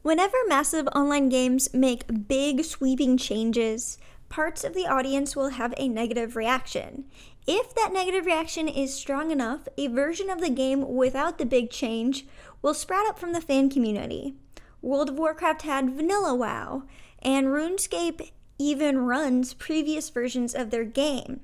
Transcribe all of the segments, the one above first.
Whenever massive online games make big sweeping changes, parts of the audience will have a negative reaction. If that negative reaction is strong enough, a version of the game without the big change will sprout up from the fan community. World of Warcraft had Vanilla WoW, and RuneScape even runs previous versions of their game.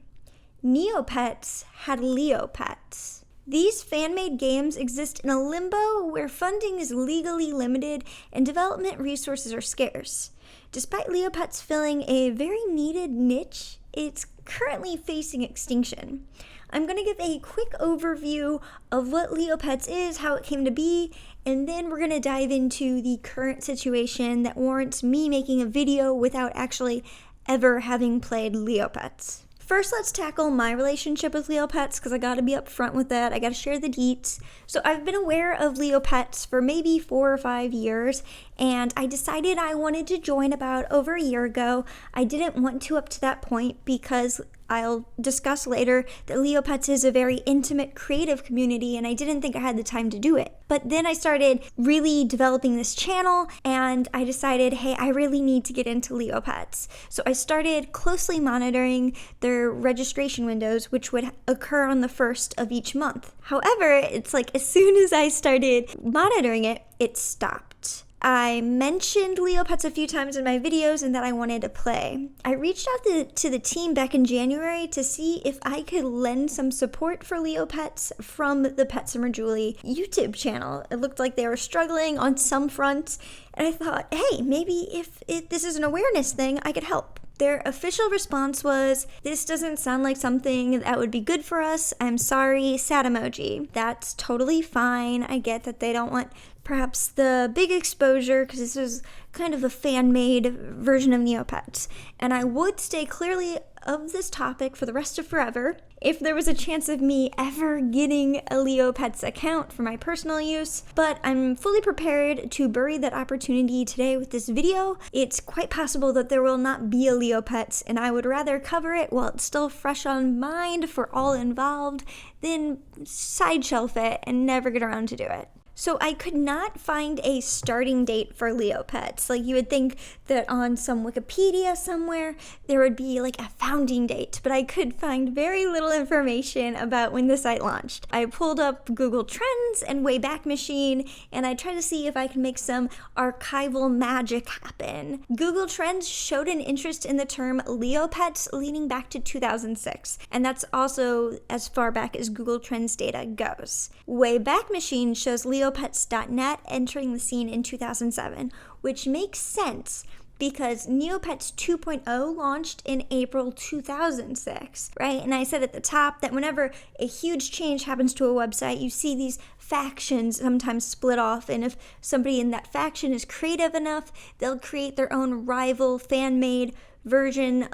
Neopets had Leopets. These fan-made games exist in a limbo where funding is legally limited and development resources are scarce. Despite Leopets filling a very needed niche, it's currently facing extinction. I'm going to give a quick overview of what Leopets is, how it came to be, and then we're going to dive into the current situation that warrants me making a video without actually ever having played Leopets. First, let's tackle my relationship with Leopets, because I gotta be upfront with that. I gotta share the deets. So I've been aware of Leopets for maybe 4 or 5 years, and I decided I wanted to join about over a year ago. I didn't want to up to that point because I'll discuss later that Leopets is a very intimate, creative community, and I didn't think I had the time to do it. But then I started really developing this channel, and I decided, hey, I really need to get into Leopets. So I started closely monitoring their registration windows, which would occur on the 1st of each month. However, it's like as soon as I started monitoring it, it stopped. I mentioned Leopets a few times in my videos and that I wanted to play. I reached out to the team back in January to see if I could lend some support for Leopets from the Pet Summer Julie YouTube channel. It looked like they were struggling on some fronts, and I thought, hey, maybe if this is an awareness thing, I could help. Their official response was, this doesn't sound like something that would be good for us. I'm sorry, sad emoji. That's totally fine. I get that they don't want perhaps the big exposure because this is kind of a fan-made version of Neopets. And I would stay clearly of this topic for the rest of forever. If there was a chance of me ever getting a Leopets account for my personal use, but I'm fully prepared to bury that opportunity today with this video. It's quite possible that there will not be a Leopets, and I would rather cover it while it's still fresh on mind for all involved than side shelf it and never get around to do it. So I could not find a starting date for Leopets. Like you would think that on some Wikipedia somewhere there would be like a founding date, but I could find very little information about when the site launched. I pulled up Google Trends and Wayback Machine, and I tried to see if I could make some archival magic happen. Google Trends showed an interest in the term Leopets leading back to 2006, and that's also as far back as Google Trends data goes. Wayback Machine shows Leopets.net entering the scene in 2007, which makes sense because Neopets 2.0 launched in April 2006, right? And I said at the top that whenever a huge change happens to a website, you see these factions sometimes split off, and if somebody in that faction is creative enough, they'll create their own rival fan-made version,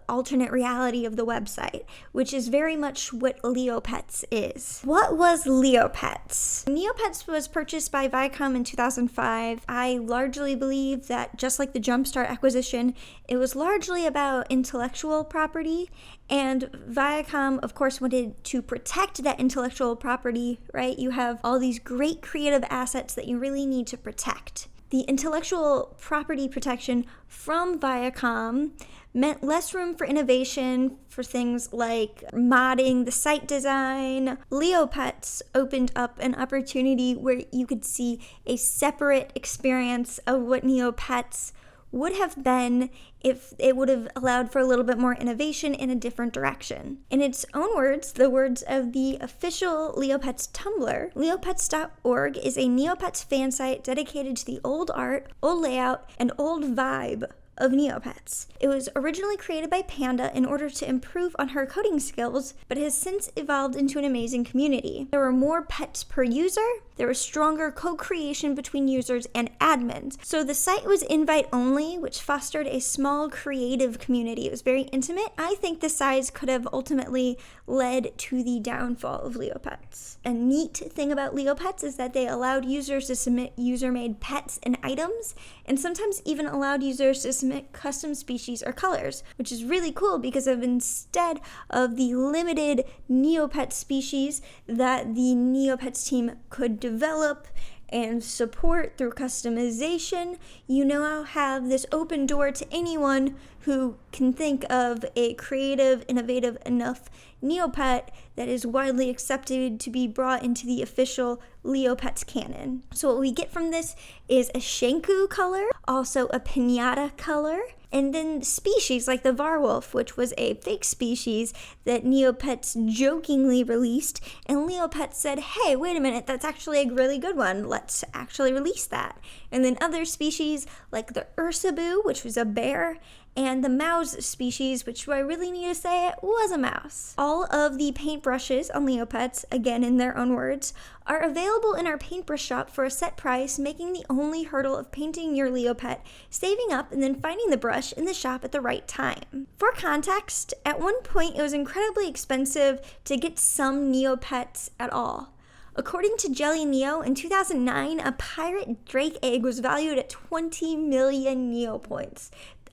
alternate reality of the website, which is very much what Neopets is. What was Neopets? Neopets was purchased by Viacom in 2005. I largely believe that just like the Jumpstart acquisition, it was largely about intellectual property, and Viacom, of course, wanted to protect that intellectual property, right? You have all these great creative assets that you really need to protect. The intellectual property protection from Viacom meant less room for innovation for things like modding the site design. Leopets opened up an opportunity where you could see a separate experience of what Neopets would have been if it would have allowed for a little bit more innovation in a different direction. In its own words, the words of the official Leopets Tumblr, leopets.org is a Neopets fan site dedicated to the old art, old layout, and old vibe of Neopets. It was originally created by Panda in order to improve on her coding skills, but has since evolved into an amazing community. There were more pets per user, there was stronger co-creation between users and admins. So the site was invite only, which fostered a small creative community. It was very intimate. I think the size could have ultimately led to the downfall of Leopets. A neat thing about Leopets is that they allowed users to submit user-made pets and items, and sometimes even allowed users to submit custom species or colors, which is really cool because instead of the limited Neopets species that the Neopets team could develop and support through customization, you now have this open door to anyone who can think of a creative, innovative enough Neopet that is widely accepted to be brought into the official Neopets canon. So what we get from this is a Shanku color, also a Pinata color, and then species like the Varwolf, which was a fake species that Neopets jokingly released, and Neopets said, hey, wait a minute, that's actually a really good one, let's actually release that. And then other species like the Ursabu, which was a bear, and the mouse species, which do I really need to say it, was a mouse. All of the paintbrushes on Neopets, again in their own words, are available in our paintbrush shop for a set price, making the only hurdle of painting your Neopet saving up and then finding the brush in the shop at the right time. For context, at one point it was incredibly expensive to get some Neopets at all. According to Jelly Neo, in 2009, a pirate drake egg was valued at 20 million Neopoints.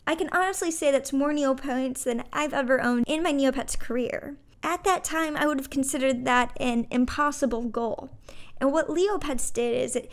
I can honestly say that's more Neopoints than I've ever owned in my Neopets career. At that time, I would have considered that an impossible goal. And what Neopets did is it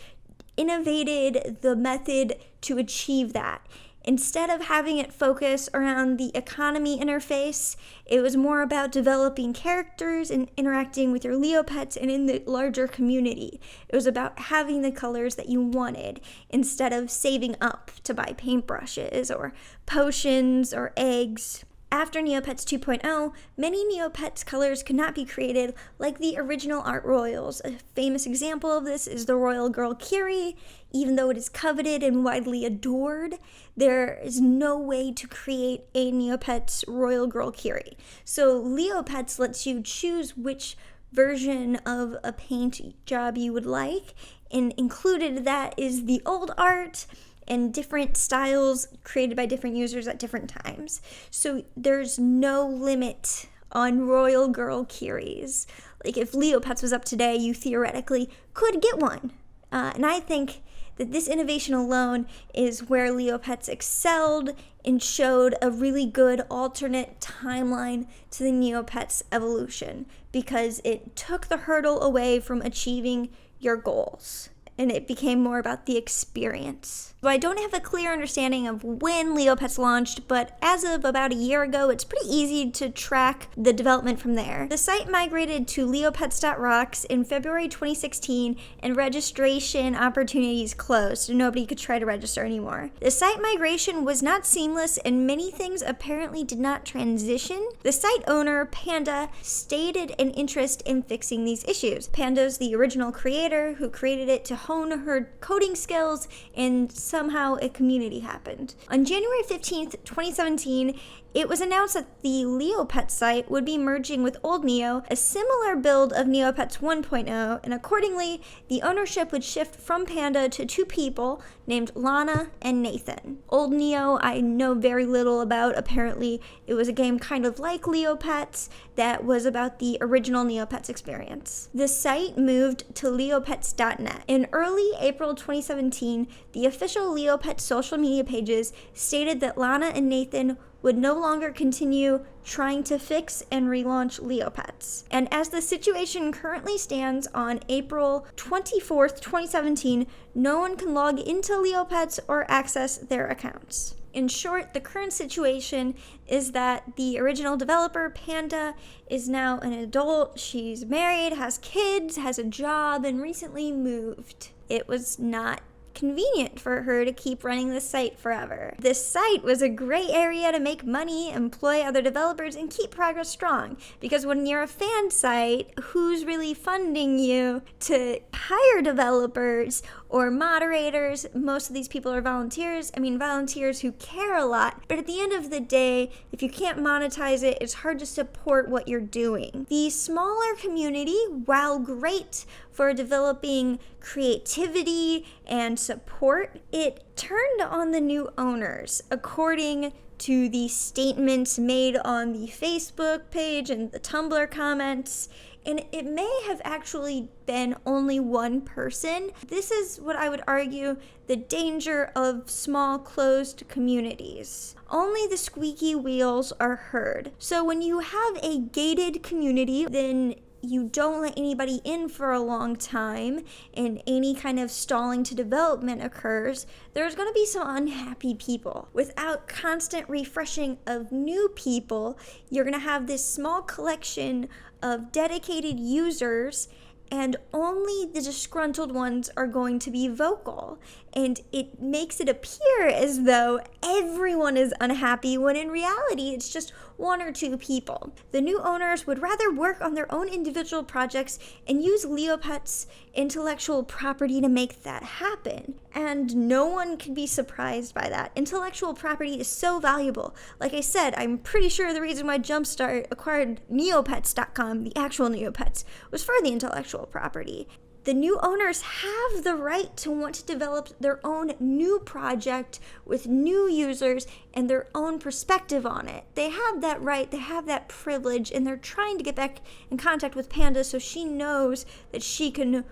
innovated the method to achieve that. Instead of having it focus around the economy interface, it was more about developing characters and interacting with your Neopets and in the larger community. It was about having the colors that you wanted instead of saving up to buy paintbrushes or potions or eggs. After Neopets 2.0, many Neopets colors could not be created like the original art royals. A famous example of this is the royal girl Kiri. Even though it is coveted and widely adored, there is no way to create a Neopets royal girl Kiri. So Neopets lets you choose which version of a paint job you would like, and included that is the old art and different styles created by different users at different times. So there's no limit on royal girl Kiris. Like if Neopets was up today, you theoretically could get one. And I think that this innovation alone is where Neopets excelled and showed a really good alternate timeline to the Neopets evolution, because it took the hurdle away from achieving your goals, and it became more about the experience. So I don't have a clear understanding of when Neopets launched, but as of about a year ago, it's pretty easy to track the development from there. The site migrated to leopets.rocks in February 2016, and registration opportunities closed, so nobody could try to register anymore. The site migration was not seamless, and many things apparently did not transition. The site owner, Panda, stated an interest in fixing these issues. Panda's the original creator who created it to hone her coding skills, and somehow a community happened. On January 15th, 2017, it was announced that the Neopets site would be merging with Old Neo, a similar build of Neopets 1.0, and accordingly, the ownership would shift from Panda to two people named Lana and Nathan. Old Neo I know very little about. Apparently, it was a game kind of like Neopets that was about the original Neopets experience. The site moved to leopets.net. In early April 2017, the official Neopets social media pages stated that Lana and Nathan would no longer continue trying to fix and relaunch Neopets. And as the situation currently stands on April 24th, 2017, no one can log into Neopets or access their accounts. In short, the current situation is that the original developer, Panda, is now an adult. She's married, has kids, has a job, and recently moved. It was not convenient for her to keep running this site forever. This site was a great area to make money, employ other developers, and keep progress strong. Because when you're a fan site, who's really funding you to hire developers or moderators? Most of these people are volunteers. I mean, volunteers who care a lot. But at the end of the day, if you can't monetize it, it's hard to support what you're doing. The smaller community, while great for developing creativity and support, it turned on the new owners, according to the statements made on the Facebook page and the Tumblr comments. And it may have actually been only one person. This is what I would argue the danger of small closed communities. Only the squeaky wheels are heard. So when you have a gated community, then you don't let anybody in for a long time and any kind of stalling to development occurs, there's going to be some unhappy people. Without constant refreshing of new people, you're going to have this small collection of dedicated users, and only the disgruntled ones are going to be vocal. And it makes it appear as though everyone is unhappy, when in reality it's just one or two people. The new owners would rather work on their own individual projects and use Neopets' intellectual property to make that happen. And no one can be surprised by that. Intellectual property is so valuable. Like I said, I'm pretty sure the reason why Jumpstart acquired Neopets.com, the actual Neopets, was for the intellectual property. The new owners have the right to want to develop their own new project with new users and their own perspective on it. They have that right, they have that privilege, and they're trying to get back in contact with Panda so she knows that she can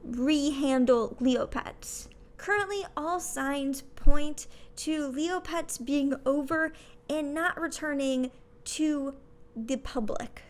re-handle Neopets. Currently, all signs point to Neopets being over and not returning to the public.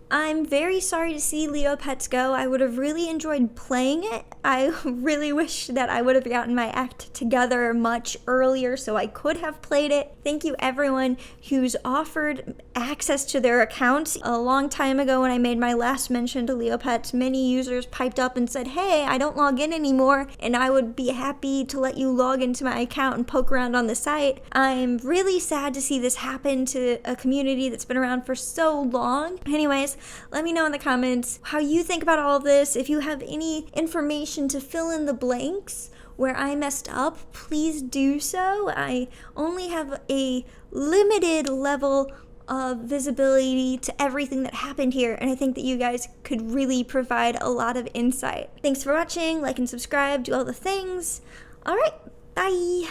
I'm very sorry to see Neopets go. I would have really enjoyed playing it. I really wish that I would have gotten my act together much earlier so I could have played it. Thank you everyone who's offered access to their accounts. A long time ago when I made my last mention to Neopets, many users piped up and said, hey, I don't log in anymore, and I would be happy to let you log into my account and poke around on the site. I'm really sad to see this happen to a community that's been around for so long. Anyways, let me know in the comments how you think about all of this. If you have any information to fill in the blanks where I messed up, please do so. I only have a limited level of visibility to everything that happened here, and I think that you guys could really provide a lot of insight. Thanks for watching, like and subscribe, do all the things. All right, bye.